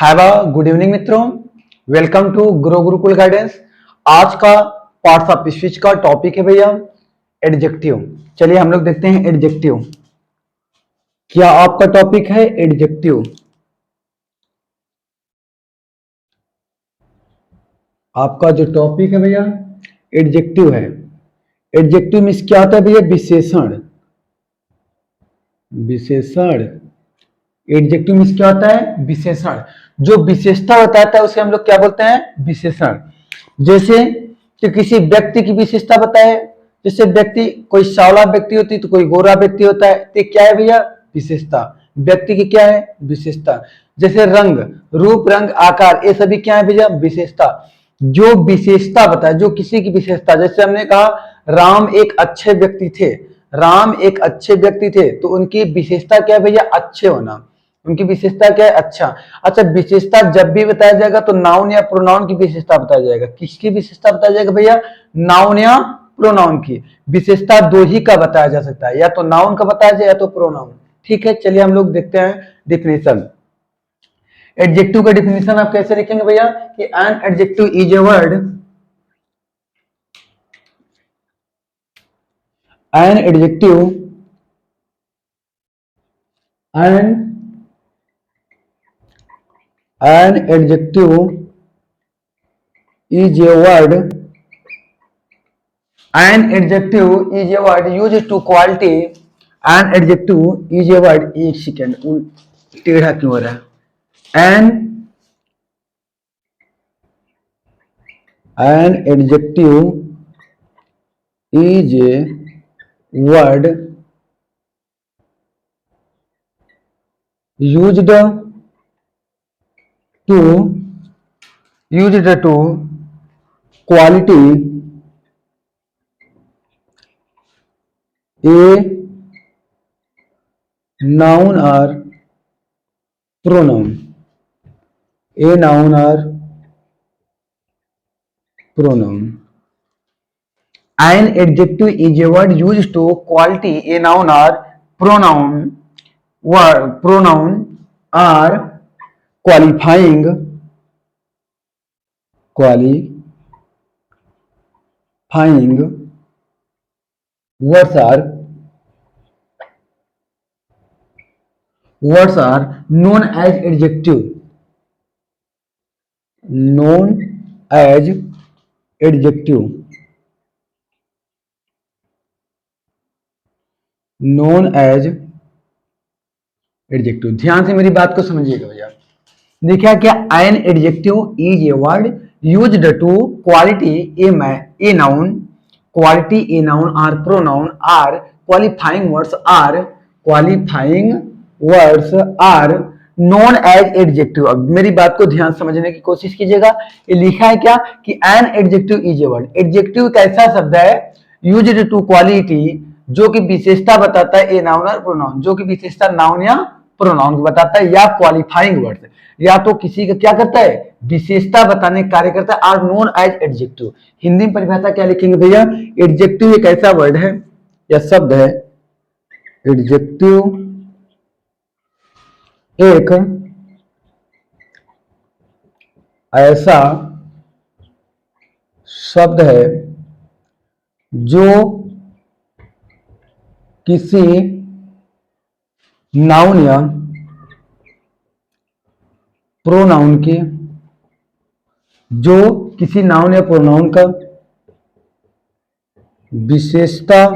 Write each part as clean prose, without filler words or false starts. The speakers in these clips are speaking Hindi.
हैव अ गुड इवनिंग मित्रों, welcome to grow Gurukul guidance. आज का पार्ट्स ऑफ स्पीच का टॉपिक है भैया एडजेक्टिव। चलिए हम लोग देखते हैं एडजेक्टिव। क्या आपका टॉपिक है एडजेक्टिव? आपका जो टॉपिक है भैया एडजेक्टिव है। एडजेक्टिव मीन्स क्या होता है भैया? विशेषण। विशेषण। एडजेक्टिव मीन्स क्या होता है? विशेषण। जो विशेषता बताता है उसे हम लोग क्या बोलते हैं? विशेषण। जैसे कि किसी व्यक्ति की विशेषता बताए, जैसे व्यक्ति कोई सांवला व्यक्ति होती है तो कोई गोरा व्यक्ति होता है, तो क्या है भैया? विशेषता। व्यक्ति की क्या है? विशेषता। जैसे रंग, रूप, रंग, आकार, ये सभी क्या है भैया? विशेषता। जो विशेषता बताए, जो किसी की विशेषता, जैसे हमने कहा राम एक अच्छे व्यक्ति थे। राम एक अच्छे व्यक्ति थे तो उनकी विशेषता क्या है भैया? अच्छे होना। उनकी विशेषता क्या है? अच्छा। अच्छा, विशेषता जब भी बताया जाएगा तो नाउन या प्रोनाउन की विशेषता बताया जाएगा। किसकी विशेषता बताया जाएगा भैया? नाउन या प्रोनाउन की। विशेषता दो ही का बताया जा सकता है, या तो नाउन का बताया जाए या तो प्रोनाउन। ठीक है, चलिए हम लोग देखते हैं डिफिनेशन। एडजेक्टिव का डिफिनेशन आप कैसे लिखेंगे भैया? कि N adjective is a word, an adjective, an adjective is a word, an adjective is a word used to quality, an adjective is a word, एक सेकेंड टेढ़ा क्यों हो रहा है? an adjective is a word used to quality a noun or pronoun, a noun or pronoun. An adjective is a word used to quality a noun or pronoun, pronoun or qualifying words are known as adjective, known as adjective, known as adjective. ध्यान से मेरी बात को समझिएगा भैया। देखिए क्या, an adjective is a word used to quality a noun, quality a noun or pronoun or qualifying words are known as adjective. अब मेरी बात को ध्यान समझने की कोशिश कीजिएगा। ये लिखा है क्या कि N adjective is a word. Adjective एक ऐसा शब्द है यूज्ड टू क्वालिटी, जो कि विशेषता बताता है ए नाउन और प्रोनाउन, जो कि विशेषता नाउन या प्रोनाउन को बताता है, या क्वालिफाइंग वर्ड, या तो किसी का क्या करता है? विशेषता बताने का कार्य करता है, are known as adjective. Hindi में परिभाषा क्या लिखेंगे भैया? एडजेक्टिव एक ऐसा वर्ड है या शब्द है, एडजेक्टिव एक ऐसा शब्द है जो किसी नाउन या प्रोनाउन की, जो किसी नाउन या प्रोनाउन का विशेषता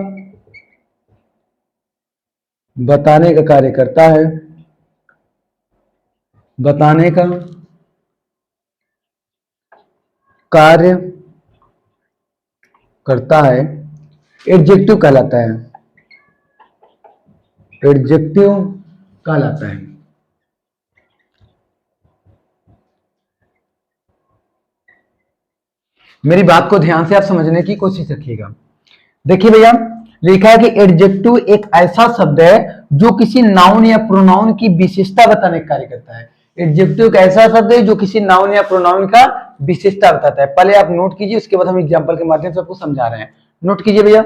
बताने का कार्य करता है, बताने का कार्य करता है, एडजेक्टिव कहलाता है, एडजेक्टिव कहलाता है। मेरी बात को ध्यान से आप समझने की कोशिश रखिएगा। देखिए भैया, लिखा है कि एडजेक्टिव एक ऐसा शब्द है जो किसी नाउन या प्रोनाउन की विशेषता बताने का कार्य करता है। एडजेक्टिव एक ऐसा शब्द है जो किसी नाउन या प्रोनाउन का विशेषता बताता है। पहले आप नोट कीजिए, उसके बाद हम एग्जांपल के माध्यम से आपको समझा रहे हैं। नोट कीजिए भैया।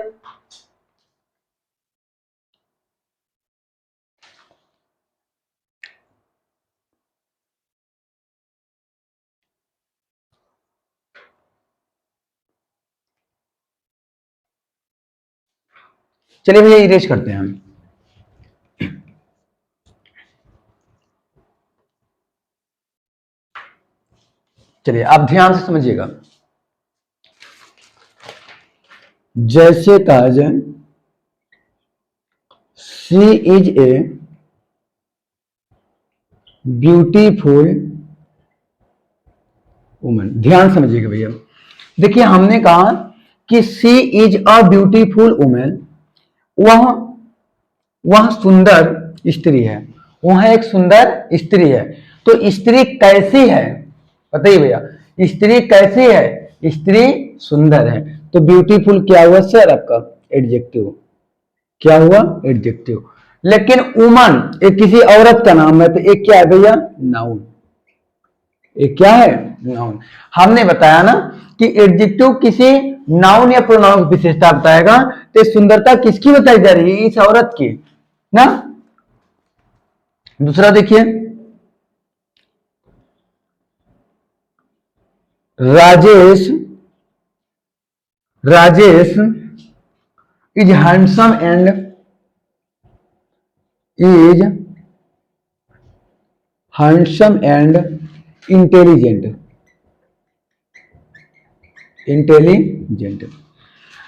चलिए भैया इरेज करते हैं हम। चलिए आप ध्यान से समझिएगा। जैसे कहा जाए she is a beautiful woman. ध्यान समझिएगा भैया। देखिए हमने कहा कि she is a beautiful woman, वह वह सुंदर स्त्री है, वह एक सुंदर स्त्री है। तो स्त्री कैसी है बताइए भैया, स्त्री कैसी है? स्त्री सुंदर है। तो ब्यूटीफुल क्या हुआ सर आपका? एडजेक्टिव। क्या हुआ? एडजेक्टिव। लेकिन वुमन एक किसी औरत का नाम है, तो एक क्या है भैया? नाउन। एक क्या है? नाउन। हमने बताया ना कि एडजेक्टिव किसी नाउन या प्रोनाउन की विशेषता बताएगा, तो सुंदरता किसकी बताई जा रही है? इस औरत की ना। दूसरा देखिए, Rajesh Rajesh is handsome and is handsome and intelligent. Intelligent.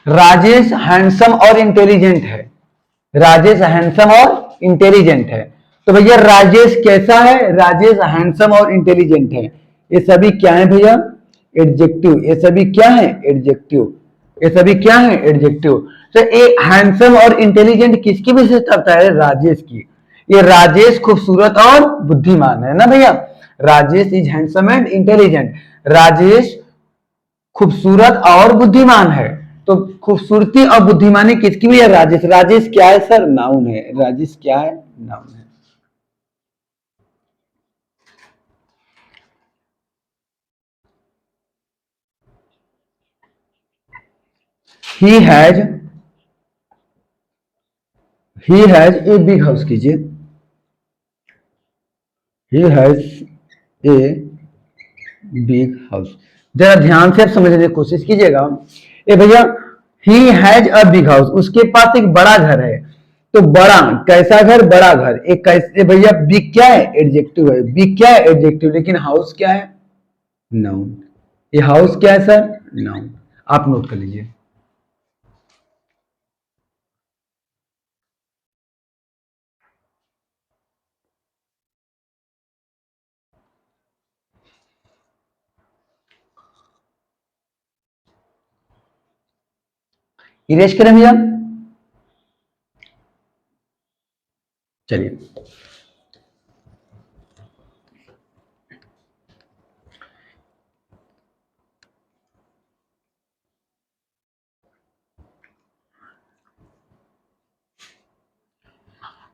Rajesh handsome और इंटेलिजेंट है। राजेश हैंडसम और इंटेलिजेंट है। तो भैया राजेश कैसा है? राजेश हैंडसम और इंटेलिजेंट है। ये सभी क्या है भैया? एडजेक्टिव। ये सभी क्या है? एडजेक्टिव। ये सभी क्या है? एडजेक्टिव। तो ये हैंडसम और इंटेलिजेंट किसकी विशेषता होता है? राजेश की। ये राजेश खूबसूरत और बुद्धिमान है ना भैया। Rajesh is handsome and intelligent. Rajesh खूबसूरत और बुद्धिमान है। तो खूबसूरती और बुद्धिमानी किसकी भी है? राजेश। राजेश क्या है सर? नाउन है। राजेश क्या है? नाउन है। He has a big house कीजिए। He has a big house. जरा ध्यान से आप समझने की कोशिश कीजिएगा। ए भैया, ही हैज अ बिग हाउस, उसके पास एक बड़ा घर है। तो बड़ा कैसा घर? बड़ा घर। एक कैसे भैया? बिग क्या है? एडजेक्टिव है। बिग क्या है? एडजेक्टिव। लेकिन हाउस क्या है? नाउन। ये हाउस क्या है सर? नाउन। आप नोट कर लीजिए। इरेज करें भैया। चलिए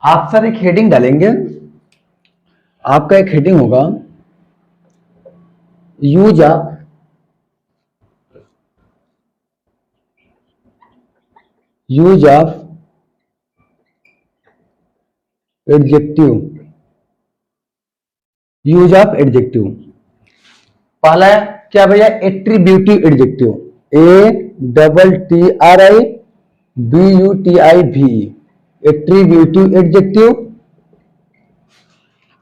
आप सर एक हेडिंग डालेंगे। आपका एक हेडिंग होगा use of adjective. Use of adjective. पहला है क्या भैया? Attributive adjective. A double T R I B U T I भी। Attributive adjective.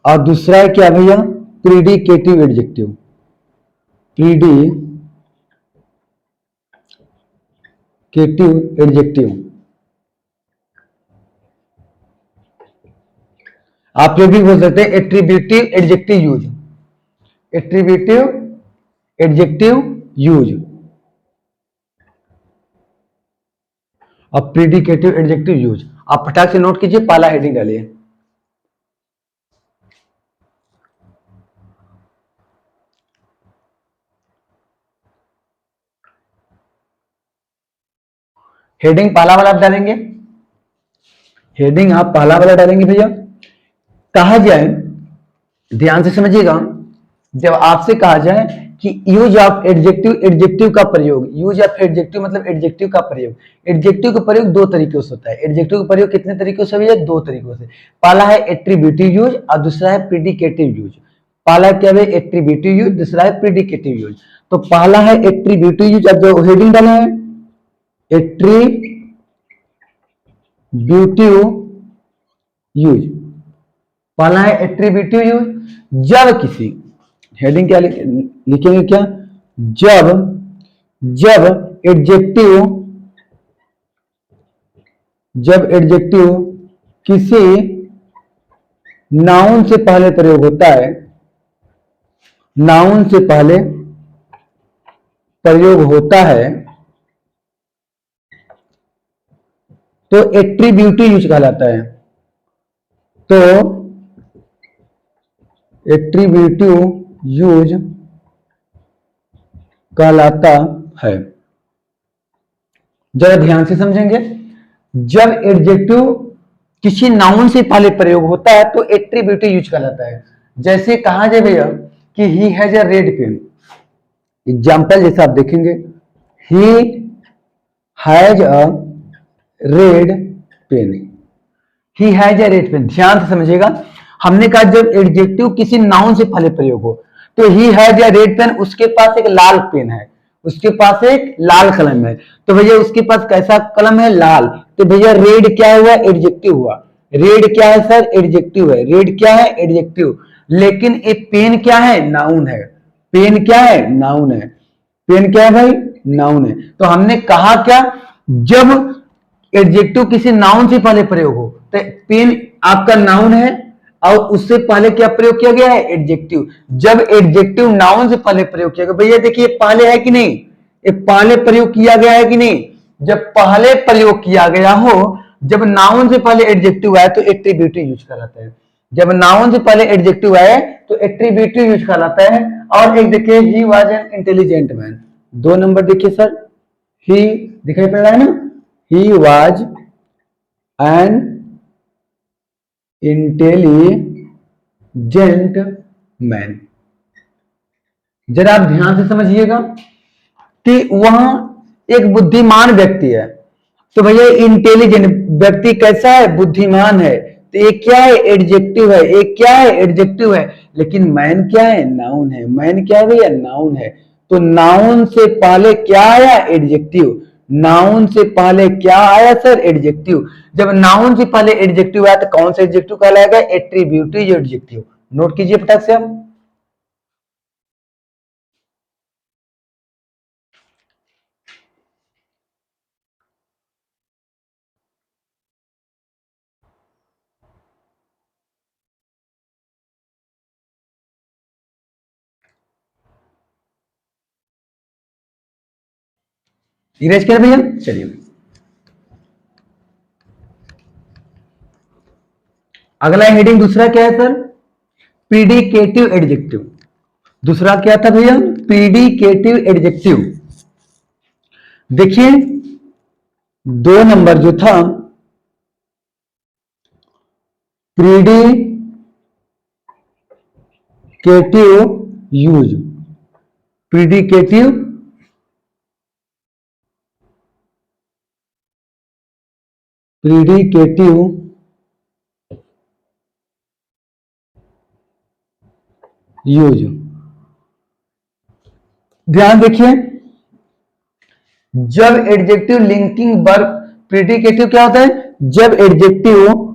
और दूसरा है क्या भैया? Predicative adjective. Predicative adjective. आप ये भी बोल सकते हैं attributive adjective use. Attributive adjective use और प्रीडिकेटिव एडजेक्टिव यूज। आप फटाक से नोट कीजिए, पहला हेडिंग डालिए। हेडिंग पहला वाला आप डालेंगे। हेडिंग आप पहला वाला डालेंगे भैया। कहा जाए, ध्यान से समझिएगा, जब आपसे कहा जाए कि यूज ऑफ एडजेक्टिव, एडजेक्टिव का प्रयोग, यूज ऑफ एडजेक्टिव मतलब एडजेक्टिव का प्रयोग। एडजेक्टिव का प्रयोग दो तरीकों से होता है। एडजेक्टिव का प्रयोग कितने तरीकों से भैया? दो तरीकों से। पहला है एट्रीब्यूटिव यूज और दूसरा है प्रीडिकेटिव यूज। पहला क्या है? Attributive use. दूसरा है प्रीडिकेटिव यूज। तो पहला है एट्रीब्यूटिव यूज। अब जो हेडिंग डाला है एट्रीब्यूटिव यूज, पहला है एट्रीब्यूटिव यूज। जब किसी, हेडिंग क्या लिखेंगे क्या, जब जब एडजेक्टिव किसी नाउन से पहले प्रयोग होता है, नाउन से पहले प्रयोग होता है, तो एट्रीब्यूटिव यूज कहलाता है। तो एट्रीब्यूटिव यूज कहलाता है। जरा ध्यान से समझेंगे, जब एडजेक्टिव किसी नाउन से पहले प्रयोग होता है तो एट्रीब्यूटिव यूज कहलाता है। जैसे कहा जाए भैया कि he has a red pen, example जैसे आप देखेंगे, he has a red pen, he has a red pen. ध्यान से समझिएगा, हमने कहा जब एडजेक्टिव किसी नाउन से पहले प्रयोग हो, तो he has a red pen, उसके पास एक लाल पेन है, उसके पास एक लाल कलम है। तो भैया उसके पास कैसा कलम है, लाल। तो भैया रेड क्या हुआ, एडजेक्टिव हुआ। रेड क्या है सर, एडजेक्टिव है। रेड क्या है, एडजेक्टिव। लेकिन एक पेन क्या है, नाउन है। पेन क्या है, नाउन है। पेन क्या है भाई, नाउन है। तो हमने कहा क्या, जब एडजेक्टिव किसी नाउन से पहले प्रयोग हो, तो पेन आपका नाउन है और उससे पहले क्या प्रयोग किया गया है, एडजेक्टिव। जब एडजेक्टिव नाउन से पहले प्रयोग किया गया, भैया देखिए पहले है कि नहीं, ये पहले प्रयोग किया गया है कि नहीं। जब पहले प्रयोग किया गया हो, जब नाउन से पहले एडजेक्टिव आए तो एट्रीब्यूटिव यूज कहलाता है। जब नाउन से पहले एडजेक्टिव आए तो एट्रीब्यूटिव यूज कहलाता है। और एक देखिए, he was an intelligent man, 2 number देखिए सर, ही दिखाई पड़ रहा है ना, he was an intelligent man. जरा आप ध्यान से समझिएगा कि वह एक बुद्धिमान व्यक्ति है। तो भैया इंटेलिजेंट व्यक्ति कैसा है, बुद्धिमान है। तो ये क्या है, एडजेक्टिव है। एक क्या है, एडजेक्टिव है। लेकिन मैन क्या है, नाउन है। मैन क्या है भैया, नाउन है। तो नाउन से पहले क्या आया, एडजेक्टिव। नाउन से पहले क्या आया सर, एडजेक्टिव। जब नाउन से पहले एडजेक्टिव आया तो कौन सा एडजेक्टिव कहलाएगा, एट्रीब्यूटिव एडजेक्टिव। नोट कीजिए फटाक से आप। इरेज कर भैया, चलिए अगला हेडिंग दूसरा क्या है सर, प्रीडिकेटिव एडजेक्टिव। दूसरा क्या था भैया, प्रीडिकेटिव एडजेक्टिव। देखिए 2 नंबर जो था, प्रीडिकेटिव यूज। प्रीडिकेटिव प्रीडिकेटिव यूज। ध्यान देखिए, जब एडजेक्टिव लिंकिंग वर्ब, प्रीडिकेटिव क्या होता है, जब एडजेक्टिव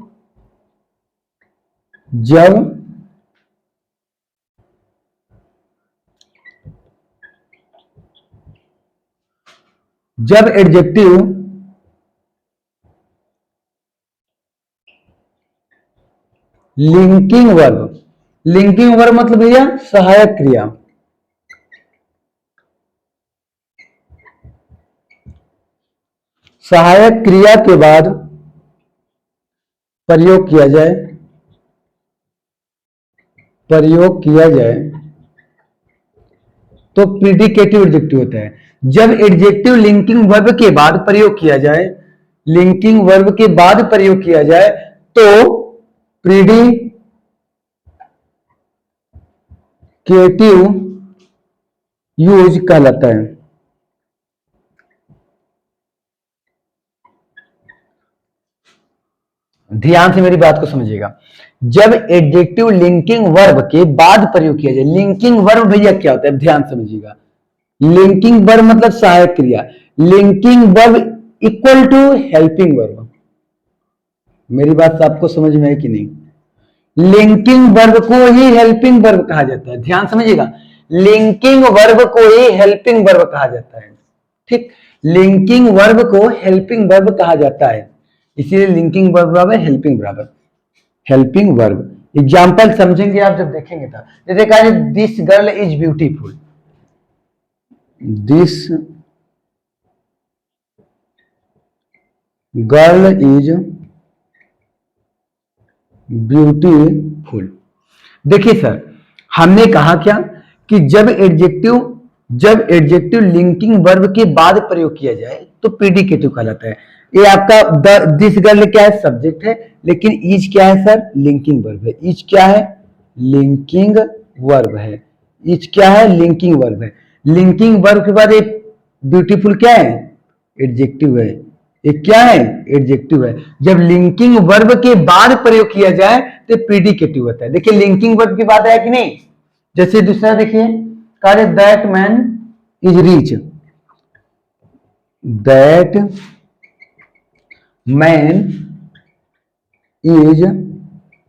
जब adjective linking verb, linking verb मतलब भैया सहायक क्रिया। सहायक क्रिया के बाद प्रयोग किया जाए, तो प्रीडिकेटिव एडजेक्टिव होता है। जब एडजेक्टिव लिंकिंग वर्ब के बाद प्रयोग किया जाए, लिंकिंग वर्ब के बाद प्रयोग किया जाए तो प्रीडिकेटिव यूज कहलाता है। ध्यान से मेरी बात को समझिएगा, जब एडजेक्टिव लिंकिंग वर्ब के बाद प्रयोग किया जाए, लिंकिंग वर्ब भैया क्या होता है, ध्यान समझिएगा। लिंकिंग वर्ब मतलब सहायक क्रिया। Linking verb equal to helping verb. मेरी बात आपको समझ में है कि नहीं? लिंकिंग वर्ब को ही हेल्पिंग वर्ब कहा जाता है, ध्यान समझिएगा, लिंकिंग वर्ब को ही हेल्पिंग वर्ब कहा जाता है। ठीक, लिंकिंग वर्ब को हेल्पिंग वर्ब कहा जाता है, इसीलिए लिंकिंग वर्ब बराबर हेल्पिंग बराबर हेल्पिंग वर्ब। एग्जाम्पल समझेंगे आप जब देखेंगे तब। जैसे कहा this girl is beautiful, this girl is beautiful. देखिए सर, हमने कहा क्या कि जब एडजेक्टिव लिंकिंग वर्ब के बाद प्रयोग किया जाए तो प्रीडिकेटिव कहलाता है। ये आपका दिस गर्ल क्या है, सब्जेक्ट है, लेकिन इज क्या है सर, लिंकिंग वर्ब है। इज क्या है, लिंकिंग वर्ब है। इज क्या है, लिंकिंग वर्ब है। लिंकिंग वर्ब के बाद एक ब्यूटीफुल क्या है, एडजेक्टिव है। ये क्या है, एडजेक्टिव है। जब लिंकिंग वर्ब के बाद प्रयोग किया जाए तो प्रीडिकेटिव होता है। देखिए लिंकिंग वर्ब की बात है कि नहीं। जैसे दूसरा देखिए, कहा that man is rich, that man is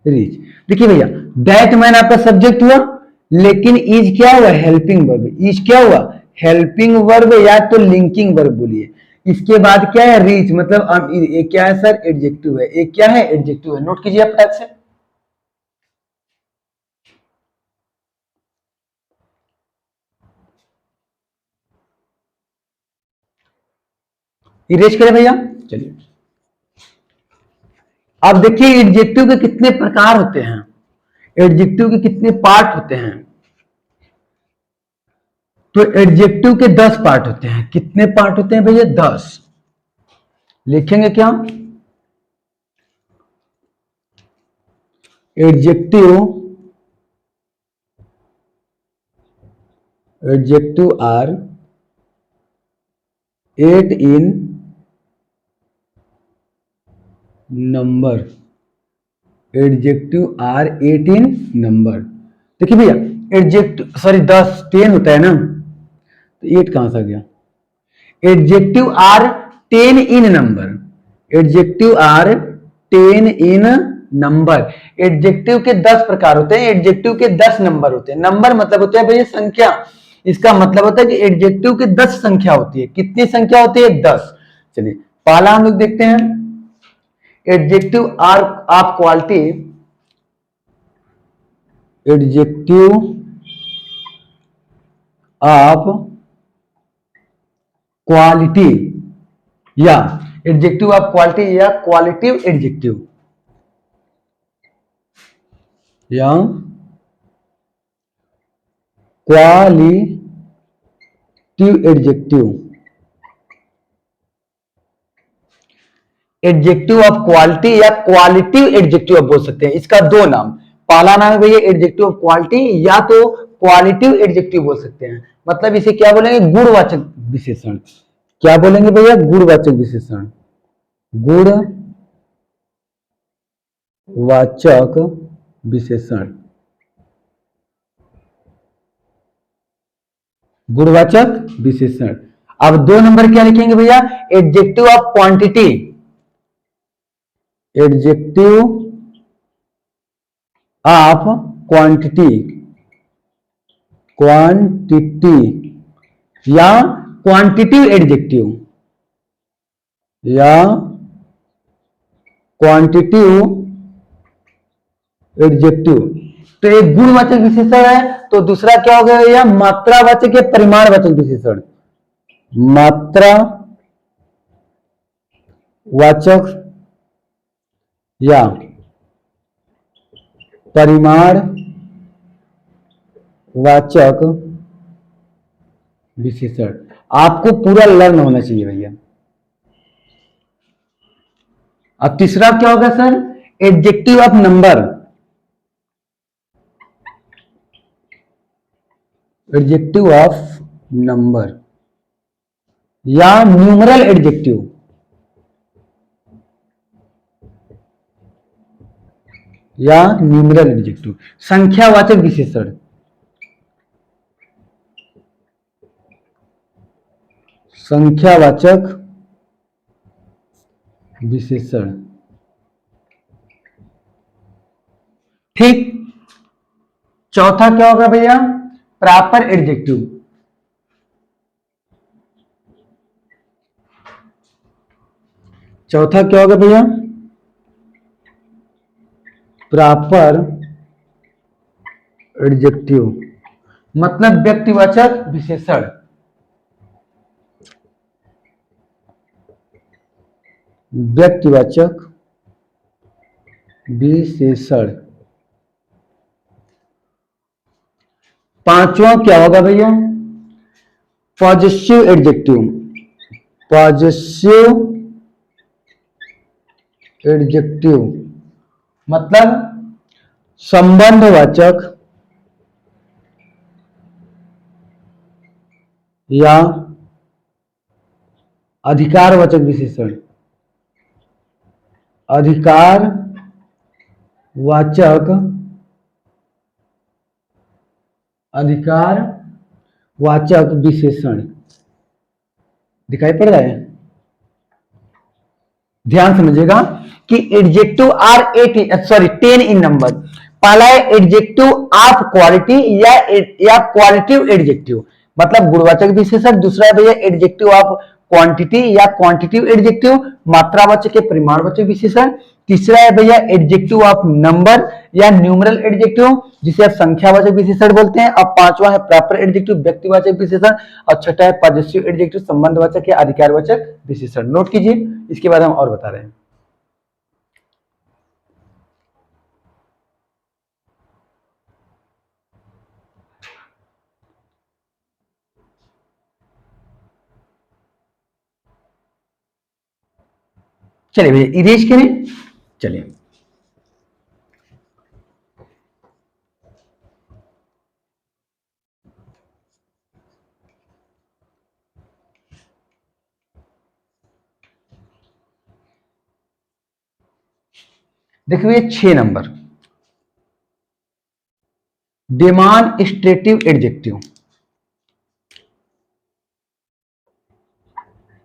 rich. देखिए भैया, दैट मैन आपका सब्जेक्ट हुआ, लेकिन इज क्या हुआ, हेल्पिंग वर्ब। इज क्या हुआ, हेल्पिंग वर्ब या तो लिंकिंग वर्ब बोलिए। इसके बाद क्या है, रीच, मतलब ये क्या है सर, एडजेक्टिव है। ये क्या है, एडजेक्टिव है। नोट कीजिए आप फटाक से। इरेज करें भैया, चलिए। अब देखिए एडजेक्टिव के कितने प्रकार होते हैं, एडजेक्टिव के कितने पार्ट होते हैं। तो एडजेक्टिव के 10 पार्ट होते हैं। कितने पार्ट होते हैं भैया, 10। लिखेंगे क्या, adjective are 8 in number, adjective are 8 in number. देखिए भैया, एडजेक्टिव सॉरी 10 होता है ना, तो 8 कहां से आ गया। Adjective are 10 in number, adjective are 10 in number. Adjective के 10 प्रकार होते हैं, एडजेक्टिव के 10 नंबर होते हैं। नंबर मतलब होता है भैया संख्या, इसका मतलब होता है कि एडजेक्टिव के 10 संख्या होती है। कितनी संख्या होती है, 10। चलिए पहला हम लोग देखते हैं, adjective are of quality, adjective of quality या एडजेक्टिव ऑफ क्वालिटी या क्वालिटिव एडजेक्टिव या qualitive adjective. Adjective of quality या क्वालिटिव एडजेक्टिव आप बोल सकते हैं। इसका दो नाम, पहला नाम है भैया एडजेक्टिव ऑफ क्वालिटी या तो क्वालिटिव एडजेक्टिव बोल सकते हैं। मतलब इसे क्या बोलेंगे, गुणवाचक विशेषण। क्या बोलेंगे भैया, गुणवाचक विशेषण, गुणवाचक विशेषण, गुणवाचक विशेषण। अब 2 नंबर क्या लिखेंगे भैया, adjective of quantity, adjective of quantity, quantity या क्वांटिटिव एडजेक्टिव या क्वांटिटिव एडजेक्टिव। तो एक गुणवाचक विशेषण है, तो दूसरा क्या हो गया भैया, मात्रावाचक या परिमाणवाचक विशेषण। मात्रा वाचक या परिमाण वाचक विशेषण। आपको पूरा लर्न होना चाहिए भैया। अब तीसरा क्या होगा sir, adjective of number, adjective of number या न्यूमरल एडजेक्टिव या न्यूमरल एडजेक्टिव, संख्यावाचक विशेषण, संख्यावाचक विशेषण। ठीक। चौथा क्या होगा भैया? Proper adjective. चौथा क्या होगा भैया? प्रॉपर एडजेक्टिव मतलब व्यक्तिवाचक विशेषण। व्यक्तिवाचक विशेषण। पांचवा क्या होगा भैया? Positive adjective. पॉजिटिव एडजेक्टिव मतलब संबंधवाचक या अधिकारवाचक विशेषण। अधिकारवाचक विशेषण दिखाई पड़ रहा है? ध्यान समझिएगा कि एडजेक्टिव आर 10 इन नंबर। पहला है एडजेक्टिव ऑफ क्वालिटी या क्वालिटिव एडजेक्टिव मतलब गुणवाचक विशेषण। दूसरा है भैया एडजेक्टिव ऑफ क्वांटिटी या क्वांटिटिव एडजेक्टिव मात्रावाचक या परिमाणवाचक विशेषण। तीसरा है भैया एडजेक्टिव ऑफ नंबर या न्यूमरल एडजेक्टिव जिसे आप संख्यावाचक विशेषण बोलते हैं। अब पांचवा है प्रॉपर एडजेक्टिव व्यक्तिवाचक विशेषण और छठा है पॉजिटिव एडजेक्टिव संबंधवाचक या अधिकारवाचक विशेषण। नोट कीजिए, इसके बाद हम और बता रहे हैं। चलिए भैया इरेज करें। चलिए देखिए 6 नंबर डेमॉन्स्ट्रेटिव एडजेक्टिव।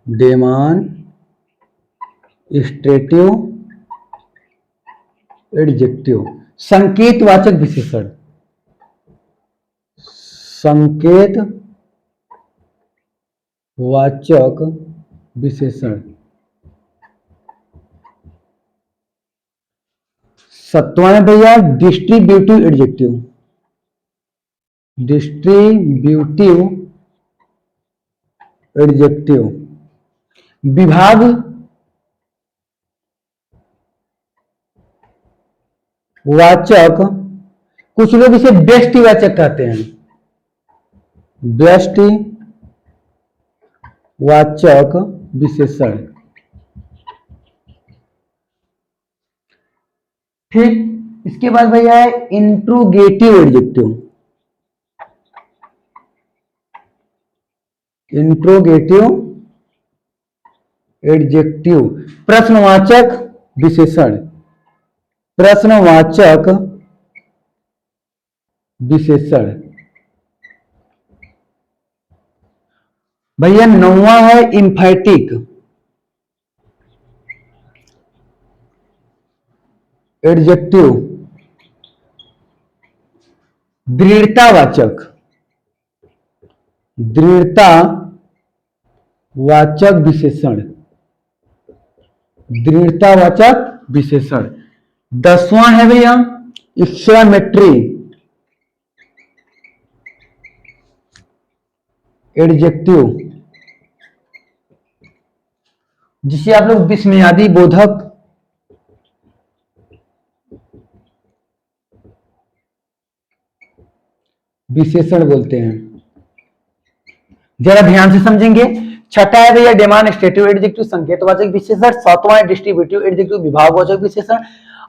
डेमॉन्स्ट्रेटिव एडजेक्टिव संकेतवाचक विशेषण। संकेतवाचक विशेषण। सत्वा है भैया डिस्ट्रीब्यूटिव एडजेक्टिव। डिस्ट्रीब्यूटिव एडजेक्टिव विभाग वाचक, कुछ लोग इसे व्यष्टि वाचक कहते हैं। व्यष्टि वाचक विशेषण। ठीक। इसके बाद भैया है इंट्रोगेटिव एडजेक्टिव। इंट्रोगेटिव एडजेक्टिव प्रश्नवाचक विशेषण। प्रश्नवाचक विशेषण। भैया नौवां है इंफैटिक एडजेक्टिव दृढ़तावाचक। दृढ़तावाचक विशेषण। दृढ़तावाचक विशेषण। 10वां है भैया एक्सक्लेमेटरी एडजेक्टिव जिसे आप लोग विस्मयादि बोधक विशेषण बोलते हैं। जरा ध्यान से समझेंगे। छठा है भैया डेमॉन्स्ट्रेटिव एडजेक्टिव संकेतवाचक विशेषण। सातवां है डिस्ट्रीब्यूटिव एडजेक्टिव विभागवाचक विशेषण।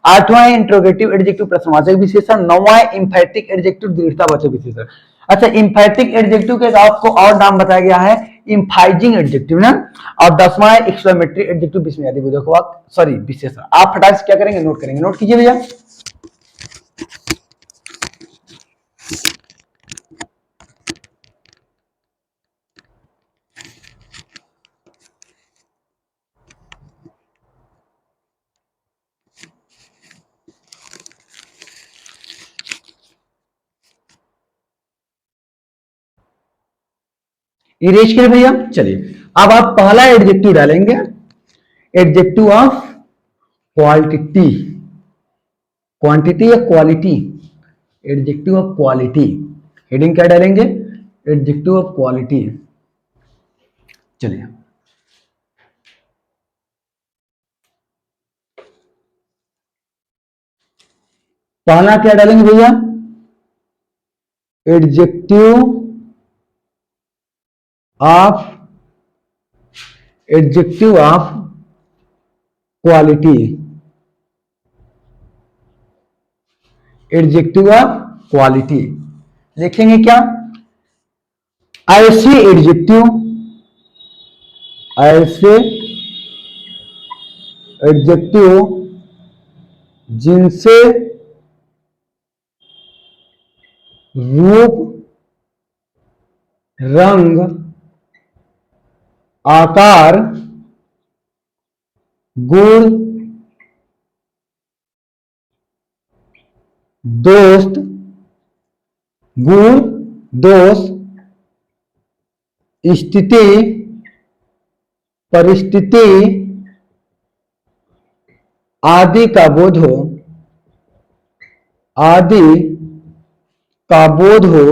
आठवां है इंट्रोगेटिव एडजेक्टिव प्रश्नवाचक विशेषण। नौवां है इंफैटिक एडजेक्टिव दृढ़तावाचक विशेषण। अच्छा इंफैटिक एडजेक्टिव के आपको और नाम बताया गया है इंफाइजिंग एडजेक्टिव ना। और 10वां है एक्सक्लेमेटरी एडजेक्टिव विस्मयादि बोधक सॉरी विशेषण। आप फटाक से क्या करेंगे नोट करेंगे। नोट कीजिए भैया। इरेज करें भैया। चलिए अब आप पहला एडजेक्टिव डालेंगे, एडजेक्टिव ऑफ क्वालिटी, क्वांटिटी या quality, adjective of quality. Heading क्या डालेंगे, एडजेक्टिव ऑफ क्वालिटी। चलिए पहला क्या डालेंगे भैया, adjective of, adjective of quality, adjective of quality. लिखेंगे क्या, ऐसे एडजेक्टिव, ऐसे एडजेक्टिव जिनसे रूप, रंग, आकार, गुण, दोस्त, गुण, दोष, स्थिति, परिस्थिति आदि का बोध हो, आदि का बोध हो,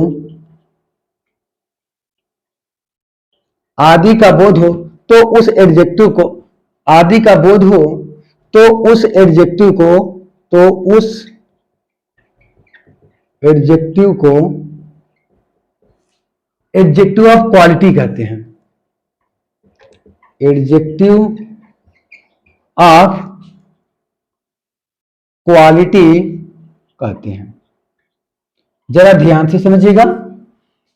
आदि का बोध हो, तो उस एडजेक्टिव को, आदि का बोध हो तो उस एडजेक्टिव को, तो उस एडजेक्टिव को एडजेक्टिव ऑफ क्वालिटी कहते हैं, एडजेक्टिव ऑफ क्वालिटी कहते हैं। जरा ध्यान से समझिएगा,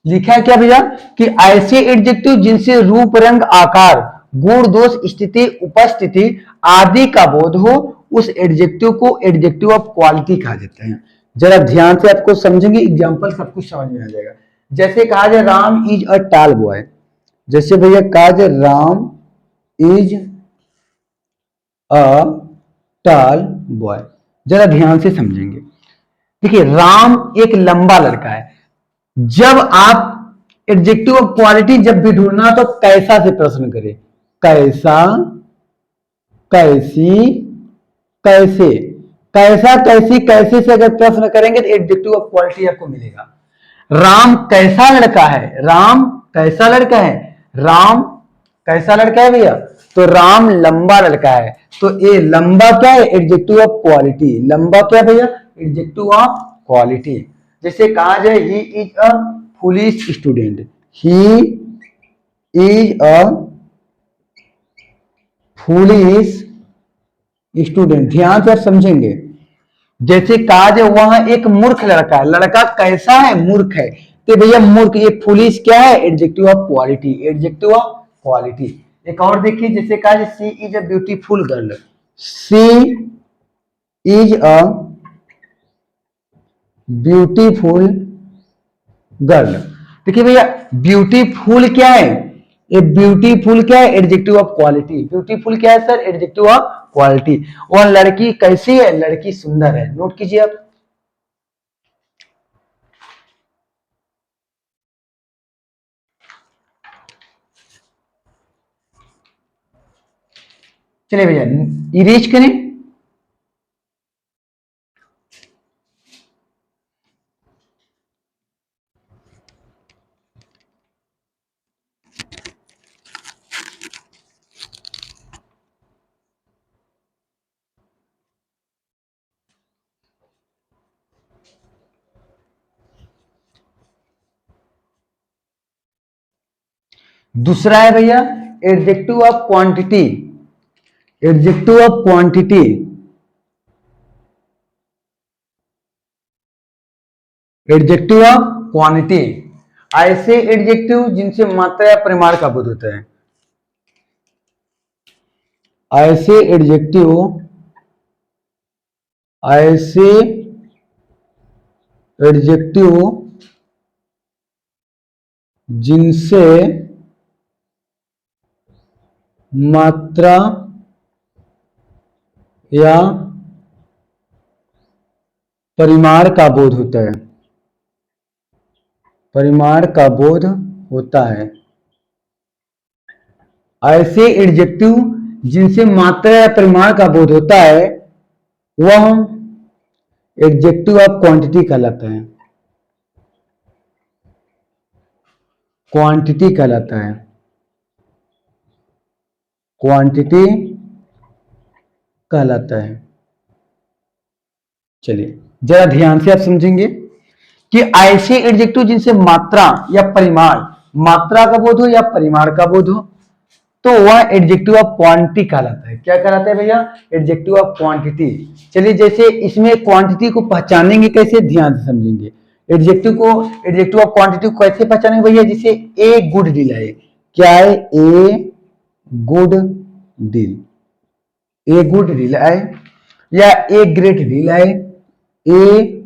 लिखा है क्या भैया कि ऐसे एडजेक्टिव जिनसे रूप, रंग, आकार, गुण, दोष, स्थिति, उपस्थिति आदि का बोध हो, उस एडजेक्टिव को एडजेक्टिव ऑफ क्वालिटी कहा जाता है। जरा ध्यान से आपको समझेंगे, एग्जांपल सब कुछ समझ में आ जाएगा। जैसे कहा जाए राम इज अ टाल बॉय, जैसे भैया कहा जाए राम इज अ टाल बॉय, जरा ध्यान से समझेंगे। देखिए राम एक लंबा लड़का है। जब आप एडजेक्टिव ऑफ क्वालिटी जब भी ढूंढना तो कैसा से प्रश्न करें, कैसा, कैसी, कैसे, कैसा, कैसी, कैसे से अगर प्रश्न करेंगे तो एडजेक्टिव ऑफ क्वालिटी आपको मिलेगा। राम कैसा लड़का है, राम कैसा लड़का है, राम कैसा लड़का है भैया, तो राम लंबा लड़का है, तो ये लंबा क्या है, एडजेक्टिव ऑफ क्वालिटी। लंबा क्या भैया, एडजेक्टिव ऑफ क्वालिटी। जैसे कहा जाए he is a foolish student, he is a foolish student, ध्यान से आप समझेंगे। जैसे कहा जाए वहां एक मूर्ख लड़का है, लड़का कैसा है, मूर्ख है, तो भैया मूर्ख, ये फुलिश क्या है, adjective of quality, adjective of quality. एक और देखिए, जैसे कहा जाए she is a beautiful girl, she is a beautiful girl. देखिए भैया ब्यूटीफुल क्या है, ये ब्यूटीफुल क्या है, एडजेक्टिव ऑफ क्वालिटी। ब्यूटीफुल क्या है सर, एडजेक्टिव ऑफ क्वालिटी। और लड़की कैसी है, लड़की सुंदर है, नोट कीजिए आप। चलिए भैया इरेज करें। दूसरा है भैया adjective of quantity, adjective of quantity, adjective of quantity. ऐसे एडजेक्टिव जिनसे मात्रा या परिमाण का बोध होता है, ऐसे एडजेक्टिव, ऐसे एडजेक्टिव जिनसे मात्रा या परिमाण का बोध होता है, परिमाण का बोध होता है। ऐसे एडजेक्टिव जिनसे मात्रा या परिमाण का बोध होता है वह एडजेक्टिव ऑफ क्वांटिटी कहलाता है। क्वांटिटी कहलाता है, क्वांटिटी कहलाता है। चलिए जरा ध्यान से आप समझेंगे कि ऐसे एडजेक्टिव जिनसे मात्रा या परिमाण, मात्रा का बोध हो या परिमाण का बोध हो, तो वह एडजेक्टिव ऑफ क्वांटिटी कहलाता है। क्या कहलाता है भैया? Adjective of quantity. चलिए जैसे इसमें क्वांटिटी को पहचानेंगे कैसे, ध्यान से समझेंगे। एडजेक्टिव ऑफ क्वांटिटी को कैसे पहचानेंगे भैया? जैसे ए गुड डील है, क्या है? A good deal, a good deal है, या ए ग्रेट डील है, ए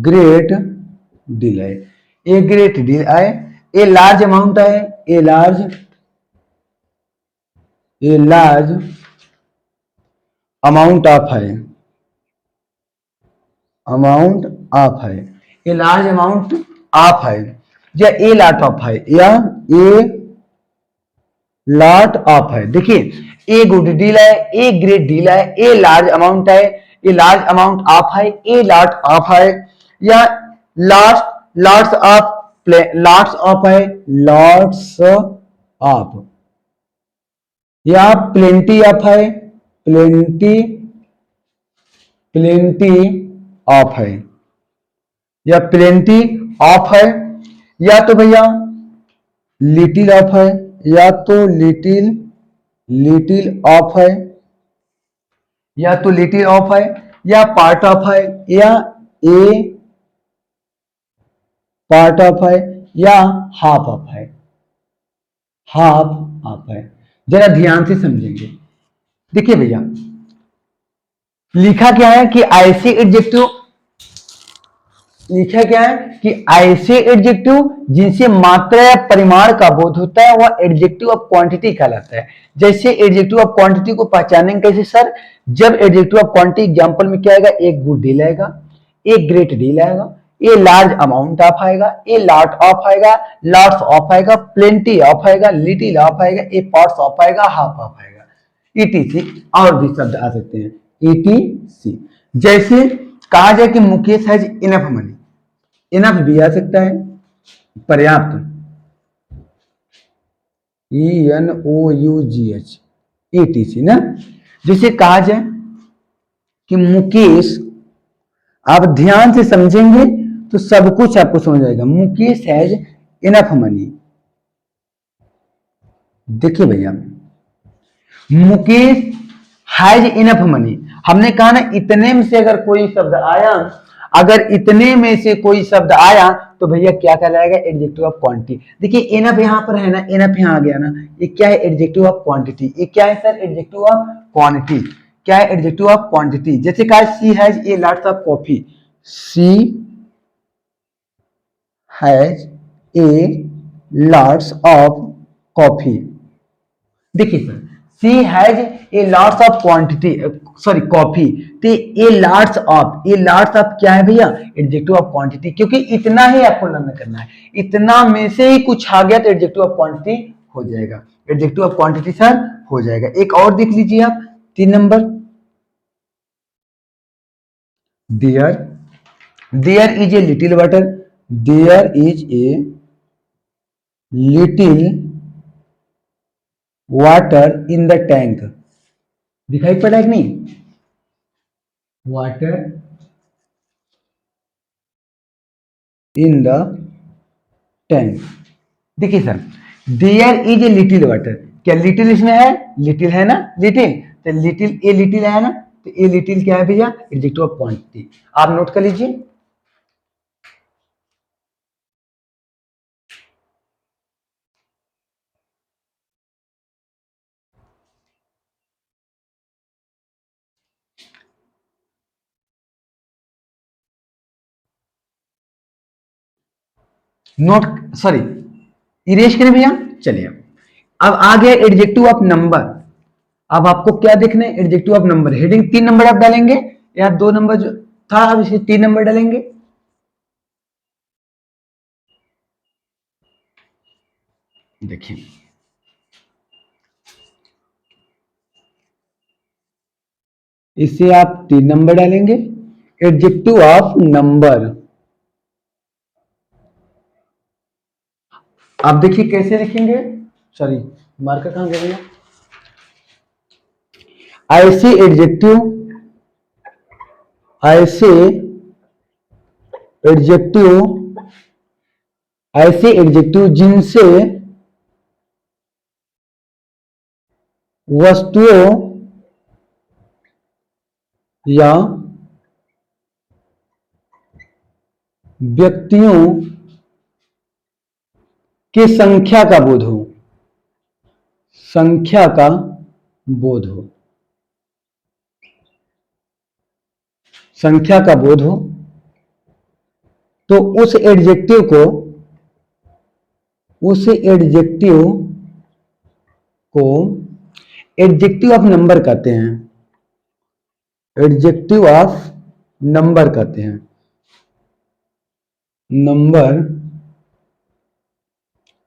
ग्रेट डील है, ए ग्रेट डील है, ए लार्ज अमाउंट है, ए लार्ज अमाउंट ऑफ है, अमाउंट ऑफ है, ए लार्ज अमाउंट ऑफ है, या ए लॉट ऑफ है, या ए लॉट ऑफ है। देखिए ए गुड डील है, ए ग्रेट डील है, ए लार्ज अमाउंट है, ए लार्ज अमाउंट ऑफ है, ए लॉट ऑफ है, या lots lots of lots of है, लॉट्स ऑफ, या प्लेंटी ऑफ है, प्लेंटी प्लेंटी ऑफ है, या प्लेंटी ऑफ है, या तो भैया लिटिल ऑफ है, या तो लिटिल ऑफ है, या तो लिटिल ऑफ है, या पार्ट ऑफ है, या ए पार्ट ऑफ है, या हाफ ऑफ है, हाफ ऑफ है। जरा ध्यान से समझेंगे। देखिए भैया लिखा क्या है कि ऐसे एडजेक्टिव, लिखा क्या है कि ऐसे एडजेक्टिव जिनसे मात्रा या परिमाण का बोध होता है वह एडजेक्टिव ऑफ क्वांटिटी कहलाता है। जैसे एडजेक्टिव ऑफ क्वांटिटी को पहचानेंगे कैसे सर? जब एडजेक्टिव ऑफ क्वांटिटी एग्जांपल में क्या आएगा? एक गुड डील आएगा, एक ग्रेट डील आएगा, ए लार्ज अमाउंट ऑफ आएगा, ए लॉट ऑफ आएगा, लॉट्स ऑफ आएगा, प्लेंटी ऑफ आएगा, लिटिल ऑफ आएगा, ए पार्ट्स ऑफ आएगा, हाफ ऑफ आएगा, ईटीसी। और भी शब्द आ सकते हैं, ईटीसी। जैसे कहा जाए कि Mukesh has enough money, enough भी आ सकता है, पर्याप्त, ENOUGH, ETC ना। जैसे कहा जाए कि मुकेश, आप ध्यान से समझेंगे तो सब कुछ आपको समझ आएगा। Mukesh has enough money. देखिए भैया मुकेश हैज इनफ मनी, हमने कहा ना इतने में से अगर कोई शब्द आया, अगर इतने में से कोई शब्द आया तो भैया क्या कहलाएगा? Adjective of quantity. देखिए इनफ यहां पर है ना, इनफ यहां आ गया ना, ये क्या है? Adjective of quantity. ये क्या है सर? Adjective of quantity. क्या है? Adjective of quantity. जैसे कहा she has a lots of coffee, she has a lots of coffee. देखिए sir she has a lots of quantity, sorry coffee, तो a lots of, a lots of क्या है भैया? Adjective of quantity. क्योंकि इतना ही आपको लर्न करना है, इतना में से ही कुछ आ गया तो एडजेक्टिव ऑफ क्वांटिटी हो जाएगा, एडजेक्टिव ऑफ क्वांटिटी सर हो जाएगा। एक और देख लीजिए आप 3 number, there, there is a little water, there is a little water in the tank. दिखाई पड़ा है कि नहीं? Water in the tank. देखिए sir there is a little water, क्या लिटिल इसमें है? लिटिल है ना, लिटिल, तो लिटिल, ए लिटिल है ना, तो ए लिटिल क्या है भैया? Adjective of quantity. आप नोट कर लीजिए। नोट, सॉरी इरेज करें भैया। चलिए अब आ गया एडजेक्टिव ऑफ नंबर। अब आपको क्या देखना है? Adjective of number. Heading 3 number आप डालेंगे या 2 नंबर जो था, अब इसे 3 नंबर डालेंगे। देखिए इसे आप 3 नंबर डालेंगे। एडजेक्टिव ऑफ नंबर, आप देखिए कैसे लिखेंगे, सॉरी मार्कर कहां गया भैया। ऐसे एडजेक्टिव, ऐसे एडजेक्टिव, ऐसे एडजेक्टिव जिनसे वस्तुओं या व्यक्तियों की संख्या का बोध हो, संख्या का बोध हो, संख्या का बोध हो, तो उस एडजेक्टिव को, उस एडजेक्टिव को एडजेक्टिव ऑफ नंबर कहते हैं, एडजेक्टिव ऑफ नंबर कहते हैं, नंबर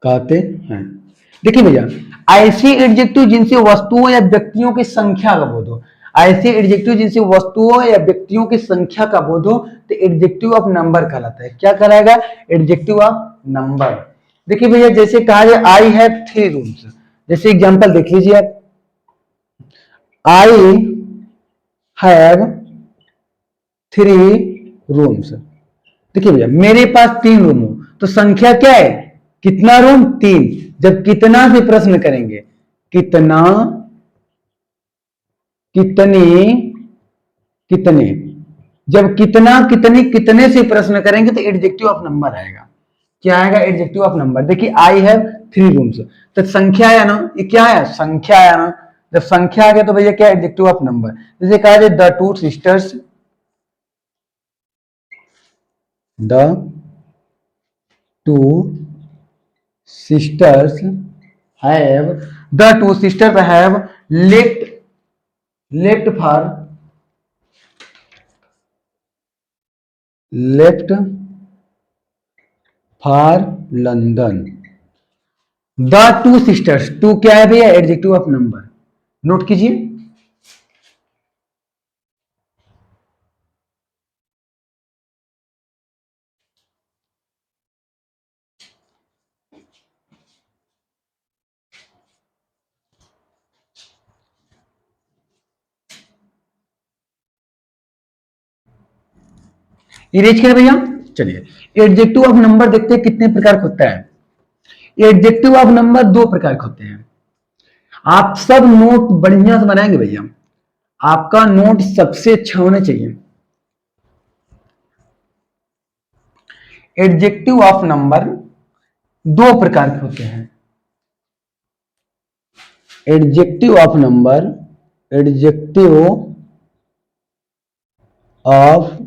कहते हैं। देखिए भैया, ऐसे एडजेक्टिव जिनसे वस्तुओं या व्यक्तियों की संख्या का बोध हो, ऐसे एडजेक्टिव जिनसे वस्तुओं या व्यक्तियों की संख्या का बोध हो, तो एडजेक्टिव ऑफ नंबर कहलाता है। क्या कहलाएगा? Adjective of number. देखिए भैया, जैसे कहा जाए आई हैव 3 रूम्स, जैसे एग्जांपल देख लीजिए आप, आई हैव 3 रूम्स। देखिए भैया, मेरे पास 3 रूम हो, तो संख्या क्या है? कितना रूम? 3। जब कितना से प्रश्न करेंगे, कितना, कितने, कितने, जब कितना, कितने, कितने से प्रश्न करेंगे तो एडजेक्टिव ऑफ नंबर आएगा। क्या आएगा? Adjective of number. देखिए आई हैव 3 रूम्स, तो संख्या है ना, ये क्या है? संख्या है ना। जब संख्या आ गया तो भैया क्या? Adjective of number. जैसे कहा जाए the 2 sisters, the 2 sisters have, the 2 sisters have left for London। The 2 sisters, 2 क्या है भैया? Adjective of number. नोट कीजिए। इरेज करें भैया। चलिए, एडजेक्टिव ऑफ नंबर देखते हैं कितने प्रकार का होता है। एडजेक्टिव ऑफ नंबर 2 प्रकार के होते हैं। आप सब नोट बढ़िया से बनाएंगे भैया, आपका नोट सबसे अच्छा होना चाहिए। एडजेक्टिव ऑफ नंबर 2 प्रकार के होते हैं। Adjective of number, adjective of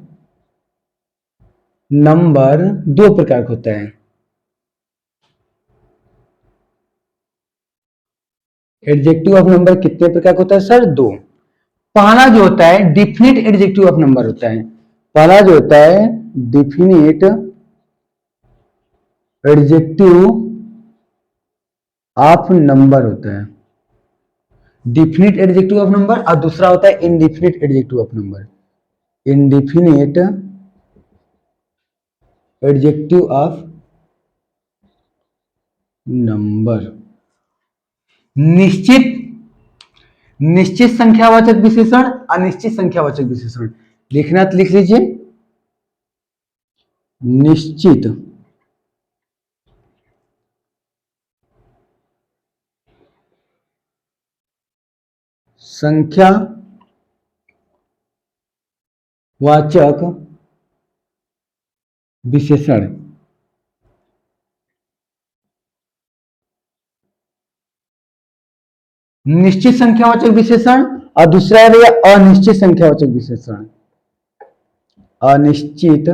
number 2 प्रकार का होता है। एडजेक्टिव ऑफ नंबर कितने प्रकार का होता है सर? 2। पहला जो होता है डिफिनिट एडजेक्टिव ऑफ नंबर होता है। पहला जो होता है डिफिनिट एडजेक्टिव ऑफ नंबर होता है, डिफिनिट एडजेक्टिव ऑफ नंबर। और दूसरा होता है indefinite adjective of number, indefinite adjective of number. निश्चित, निश्चित संख्यावाचक विशेषण, अनिश्चित संख्यावाचक विशेषण। लिखना तो लिख लीजिए। निश्चित संख्यावाचक विशेषण। निश्चित संख्यावाचक विशेषण और दूसरा है भैया अनिश्चित संख्यावाचक विशेषण। अनिश्चित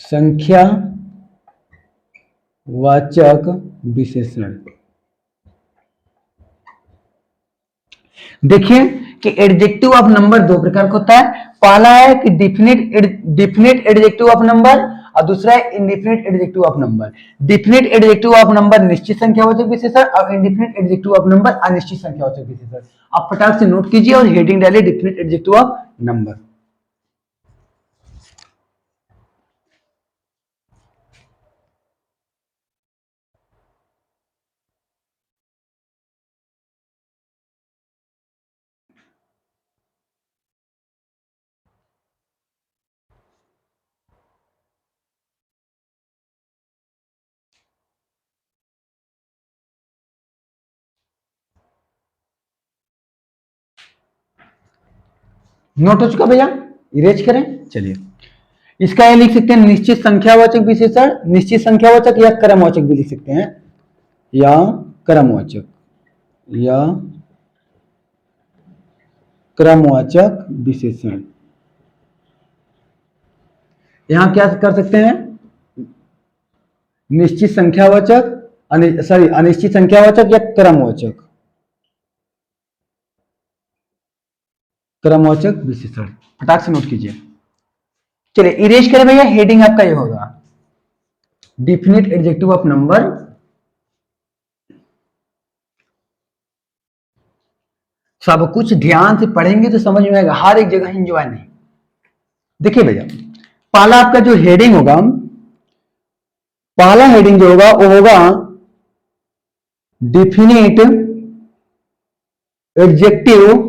संख्यावाचक विशेषण। देखिए कि एडजेक्टिव ऑफ नंबर 2 प्रकार का होता है। पहला है कि डिफिनिट एडजेक्टिव ऑफ नंबर, और दूसरा है indefinite adjective of number. Definite adjective of number निश्चित संख्यावाचक विशेषण और इंडिफिनिट एडजेक्टिव ऑफ नंबर अनिश्चित संख्यावाचक विशेषण। आप फटाक से नोट कीजिए और हेडिंग डालिए definite adjective of number. Note हो चुका भैया, इरेज करें। चलिए इसका ये लिख सकते हैं निश्चित संख्यावाचक विशेषण, निश्चित संख्यावाचक या क्रमवाचक भी लिख सकते हैं, या क्रमवाचक, या क्रमवाचक विशेषण। यहां क्या कर सकते हैं, निश्चित संख्यावाचक, सॉरी अनिश्चित संख्यावाचक या क्रमवाचक, क्रमवाचक विशेषण। फटाक से नोट कीजिए। चलिए इरेज करें भैया, हेडिंग आपका ये होगा डिफिनिट एडजेक्टिव ऑफ नंबर। सब कुछ ध्यान से पढ़ेंगे तो समझ में आएगा, हर एक जगह एंजॉय नहीं। देखिए भैया, पहला आपका जो हेडिंग होगा, पहला हेडिंग जो होगा वो होगा definite adjective,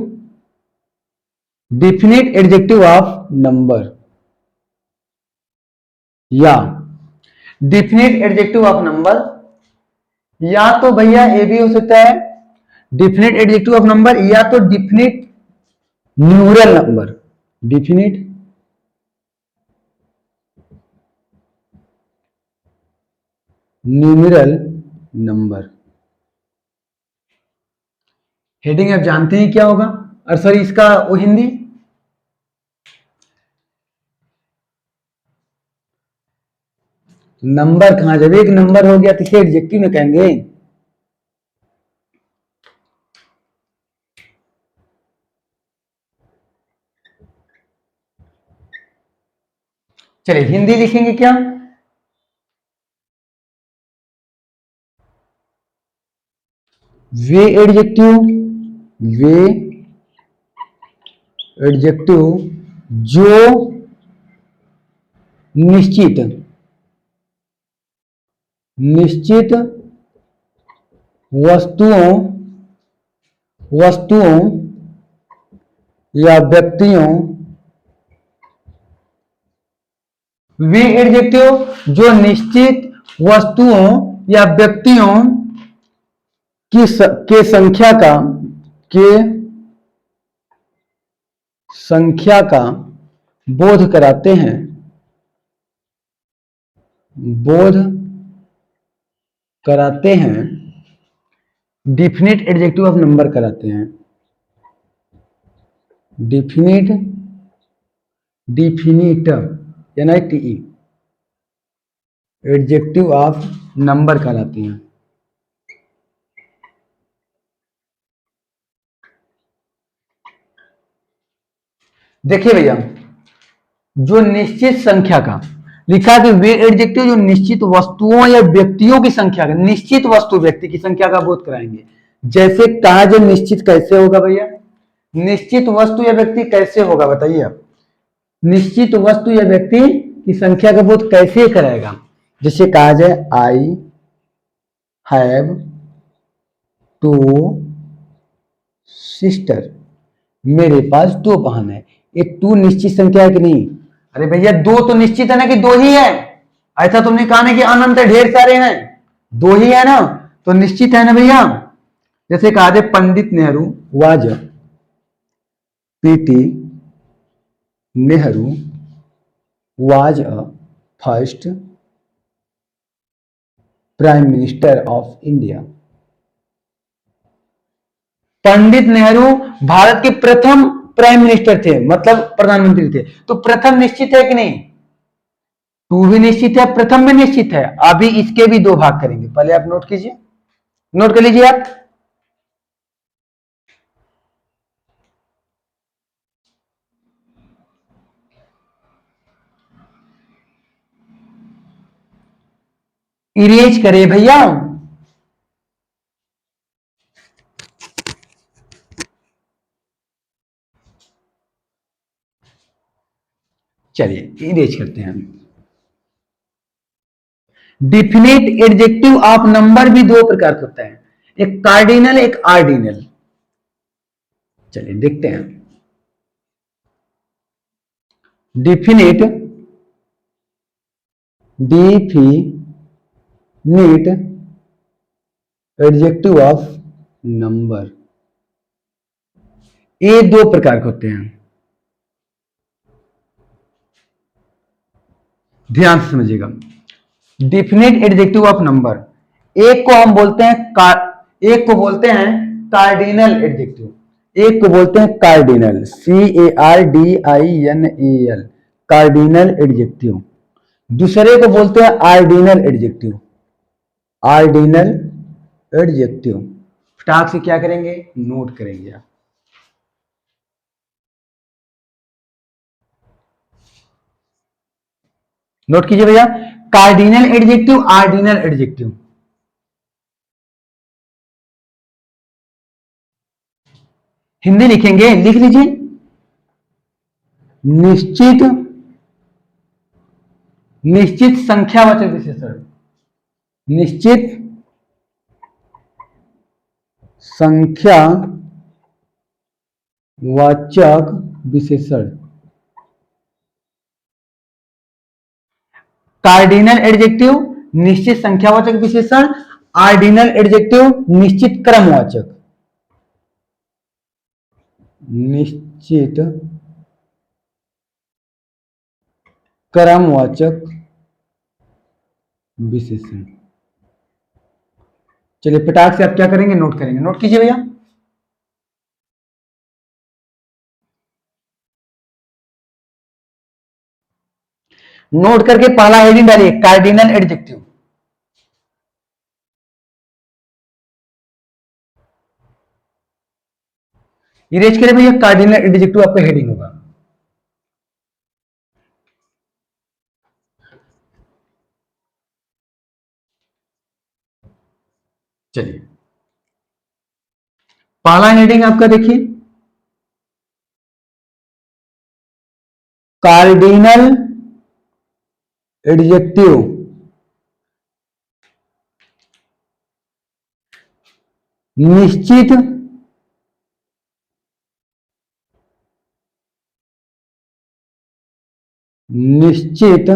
definite adjective of number, या डिफिनिट एडजेक्टिव ऑफ नंबर, या तो भैया ये भी हो सकता है डिफिनिट एडजेक्टिव ऑफ नंबर, या तो definite numeral number, definite numeral number. Heading आप जानते हैं क्या होगा, और सॉरी इसका वो हिंदी, नंबर कहां, जब एक नंबर हो गया तो इसे एडजेक्टिव में कहेंगे। चलिए हिंदी लिखेंगे क्या, वे एडजेक्टिव, वे एडजेक्टिव जो निश्चित, निश्चित वस्तुओं, वस्तुओं या व्यक्तियों, वे एडजेक्टिव जो निश्चित वस्तुओं या व्यक्तियों के संख्या का, के संख्या का बोध कराते हैं, बोध कराते हैं, डिफिनिट एडजेक्टिव ऑफ नंबर कराते हैं, definite, definite NITE adjective of number कहलाते हैं। देखिए भैया, जो निश्चित संख्या का लिखा कि वे एडजेक्टिव जो निश्चित वस्तुओं या व्यक्तियों की संख्या का, निश्चित वस्तु व्यक्ति की संख्या का बोध कराएंगे। जैसे कहा, जो निश्चित कैसे होगा भैया, निश्चित वस्तु या व्यक्ति कैसे होगा बताइए आप, निश्चित वस्तु या व्यक्ति की संख्या का बोध कैसे कराएगा। जैसे कहा जाए आई हैव टू सिस्टर, मेरे पास दो बहन है। ये टू निश्चित संख्या है कि नहीं, अरे भैया दो तो निश्चित है ना कि दो ही है, ऐसा तुमने कहा ना कि अनंत ढेर सारे हैं, दो ही है ना, तो निश्चित है ना भैया। जैसे कहा जाए Pandit Nehru was, PT Nehru was a first prime minister of India. Pandit Nehru Bharat के प्रथम प्राइम मिनिस्टर थे, मतलब प्रधानमंत्री थे, तो प्रथम निश्चित है कि नहीं, टू भी निश्चित है, प्रथम भी निश्चित है। अभी इसके भी दो भाग करेंगे, पहले आप नोट कीजिए, नोट कर लीजिए आप। इरेज करे भैया। चलिए इरेज करते हैं हम। डिफिनेट एडजेक्टिव ऑफ नंबर भी दो प्रकार के होता है, एक कार्डिनल एक आर्डिनल। चलिए देखते हैं। Definite definite adjective of number, ये दो प्रकार के होते हैं, ध्यान से समझिएगा। डिफिनेट एडजेक्टिव ऑफ नंबर, एक को हम बोलते हैं एक को बोलते हैं कार्डिनल एडजेक्टिव, एक को बोलते हैं कार्डिनल, CARDINAL, कार्डिनल एडजेक्टिव। दूसरे को बोलते हैं आर्डिनल एडजेक्टिव, आर्डिनल एडजेक्टिव। फटाक से क्या करेंगे, नोट करेंगे आप। नोट कीजिए भैया, cardinal adjective, ordinal adjective. Hindi लिखेंगे, लिख लीजिए। निश्चित, निश्चित संख्यावाचक विशेषण, निश्चित संख्यावाचक विशेषण। कार्डिनल एडजेक्टिव निश्चित संख्यावाचक विशेषण, आर्डिनल एडजेक्टिव निश्चित क्रमवाचक, निश्चित क्रमवाचक विशेषण। चलिए पटाख से आप क्या करेंगे, नोट करेंगे। नोट कीजिए भैया। नोट करके पहला हेडिंग डालिए, कार्डिनल एडजेक्टिव। इरेज करें भैया, कार्डिनल एडजेक्टिव आपका हेडिंग होगा। चलिए पहला हेडिंग आपका देखिए, कार्डिनल एडजेक्टिव निश्चित निश्चित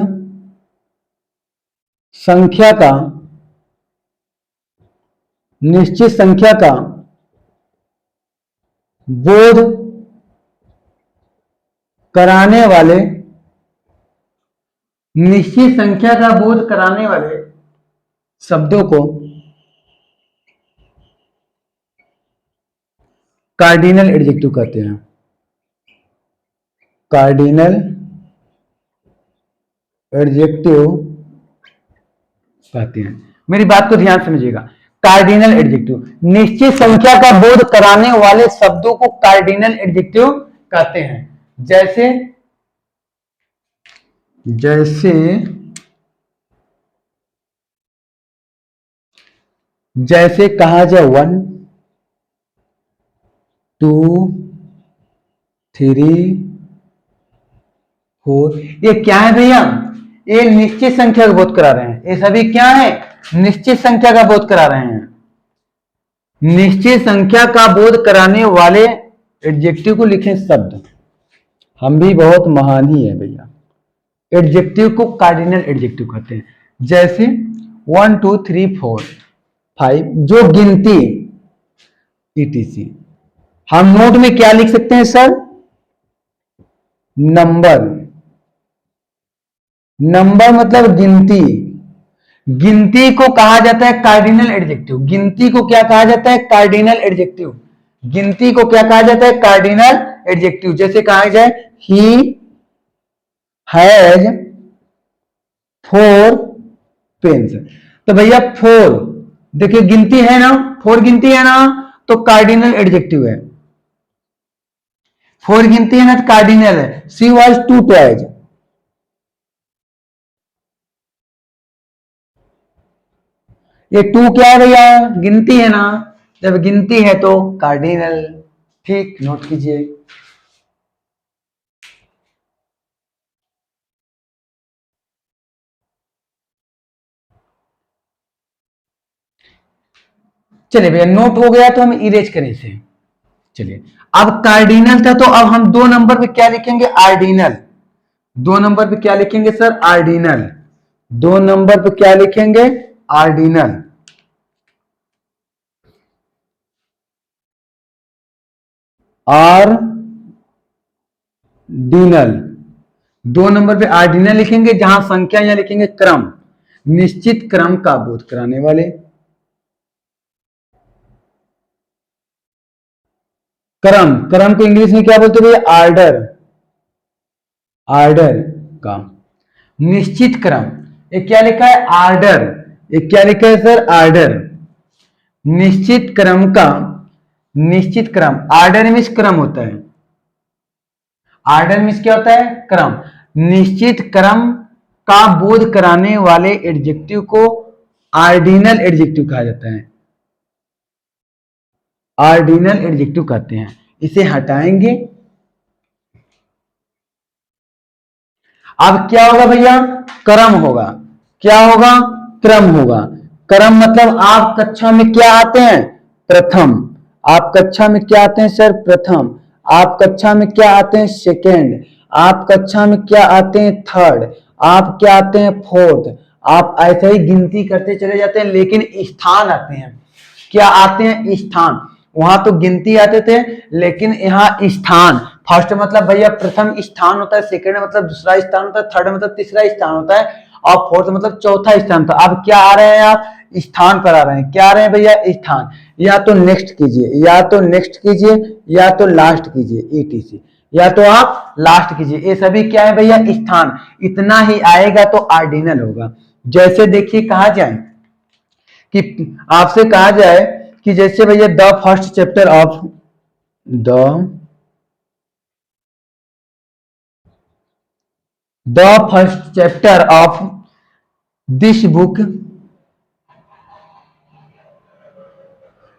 संख्या का, निश्चित संख्या का बोध कराने वाले, निश्चित संख्या का बोध कराने वाले शब्दों को कार्डिनल एडजेक्टिव कहते हैं, कार्डिनल एडजेक्टिव कहते हैं। मेरी बात को ध्यान समझिएगा, कार्डिनल एडजेक्टिव निश्चित संख्या का बोध कराने वाले शब्दों को कार्डिनल एडजेक्टिव कहते हैं। जैसे जैसे जैसे कहा जाए 1 2 3 4, ये क्या है भैया, ये निश्चित संख्या का बोध करा रहे हैं। ये सभी क्या है, निश्चित संख्या का बोध करा रहे हैं। निश्चित संख्या का बोध कराने वाले एडजेक्टिव को लिखें शब्द। हम भी बहुत महान ही है भैया। एडजेक्टिव को कार्डिनल एडजेक्टिव कहते हैं। जैसे 1 2 3 4 5, जो गिनती, ETC। हम नोट में क्या लिख सकते हैं सर, नंबर। नंबर मतलब गिनती। गिनती को कहा जाता है कार्डिनल एडजेक्टिव। गिनती को क्या कहा जाता है, कार्डिनल एडजेक्टिव। गिनती को क्या कहा जाता है, कार्डिनल एडजेक्टिव। जैसे कहा जाए ही हैज 4 पेन्स, तो भैया 4, देखिए गिनती है ना, 4 गिनती है ना, तो कार्डिनल एडजेक्टिव है। 4 गिनती है ना, तो कार्डिनल है। शी वॉज 2 टॉयज, ये 2 क्या है भैया, गिनती है ना, जब गिनती है तो कार्डिनल। ठीक, नोट कीजिए। चलिए भैया, नोट हो गया तो हम इरेज करें इसे। चलिए, अब कार्डिनल था तो अब हम 2 नंबर पे क्या लिखेंगे, आर्डिनल। 2 नंबर पे क्या लिखेंगे सर, आर्डिनल। 2 नंबर पे क्या लिखेंगे, आर्डिनल। आर्डिनल 2 नंबर पे आर्डिनल लिखेंगे, जहां संख्या यहां लिखेंगे क्रम, निश्चित क्रम का बोध कराने वाले। क्रम, क्रम को इंग्लिश में क्या बोलते हैं, आर्डर, आर्डर का। निश्चित क्रम, ये क्या लिखा है, आर्डर। ये क्या लिखा है सर, आर्डर। निश्चित क्रम का, निश्चित क्रम, आर्डर मीन्स क्रम होता है। आर्डर मीन्स क्या होता है, क्रम। निश्चित क्रम का बोध कराने वाले एडजेक्टिव को आर्डिनल एडजेक्टिव कहा जाता है। आर्डिनल एडजेक्टिव कहते हैं। इसे हटाएंगे, अब क्या होगा भैया, क्रम होगा। क्या होगा, क्रम होगा। क्रम मतलब आप कक्षा में क्या आते हैं, प्रथम। आप कक्षा में क्या आते हैं सर, प्रथम। आप कक्षा में क्या आते हैं, सेकेंड। आप कक्षा में क्या आते हैं, थर्ड। आप क्या आते हैं, फोर्थ। आप ऐसे ही गिनती करते चले जाते हैं, लेकिन स्थान आते हैं। क्या आते हैं, स्थान। वहां तो गिनती आते थे, लेकिन यहाँ स्थान। फर्स्ट मतलब भैया प्रथम स्थान होता है, सेकंड मतलब दूसरा स्थान होता है, थर्ड मतलब तीसरा स्थान होता है, और फोर्थ मतलब चौथा स्थान था। अब क्या आ रहे हैं आप, स्थान पर आ रहे हैं। क्या आ रहे हैं भैया, स्थान। या तो नेक्स्ट कीजिए, या तो नेक्स्ट कीजिए, या तो लास्ट कीजिए, ETC, या तो आप लास्ट कीजिए। ये सभी क्या है भैया, स्थान। इतना ही आएगा तो आर्डिनल होगा। जैसे देखिए, कहा जाए कि आपसे कहा जाए कि जैसे भैया the first chapter of the first chapter of this book,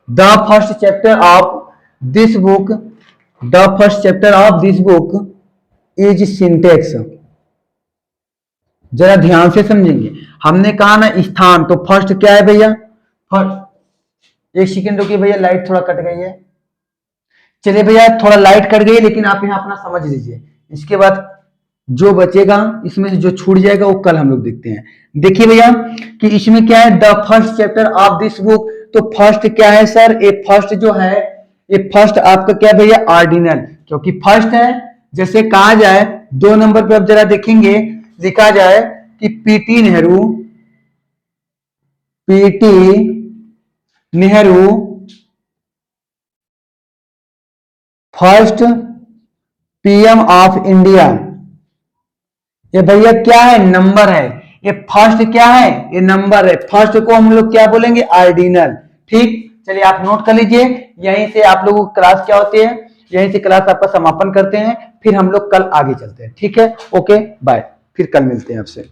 the first chapter of this book, the first chapter of this book is syntax. जरा ध्यान से समझेंगे। हमने कहा ना स्थान, तो फर्स्ट क्या है भैया, फर्स्ट। एक सेकेंड रुकिए भैया, लाइट थोड़ा कट गई है। चलिए भैया, थोड़ा लाइट कट गई, लेकिन आप यहाँ अपना समझ लीजिए। इसके बाद जो बचेगा, इसमें से जो छूट जाएगा, वो कल हम लोग देखते हैं। देखिए भैया कि इसमें क्या है, the first chapter of this book. तो फर्स्ट क्या है सर, ये फर्स्ट जो है, ये फर्स्ट आपका क्या है भैया, आर्डिनल, क्योंकि फर्स्ट है। जैसे कहा जाए 2 नंबर पे, अब जरा देखेंगे, लिखा जाए कि PT Nehru, PT Nehru first PM of India. ये भैया क्या है, नंबर है। ये फर्स्ट क्या है, ये नंबर है। फर्स्ट को हम लोग क्या बोलेंगे, आर्डिनल। ठीक, चलिए आप नोट कर लीजिए। यहीं से आप लोगों की क्लास क्या होती है, यहीं से क्लास आपका समापन करते हैं, फिर हम लोग कल आगे चलते हैं। ठीक है, ओके बाय, फिर कल मिलते हैं आपसे।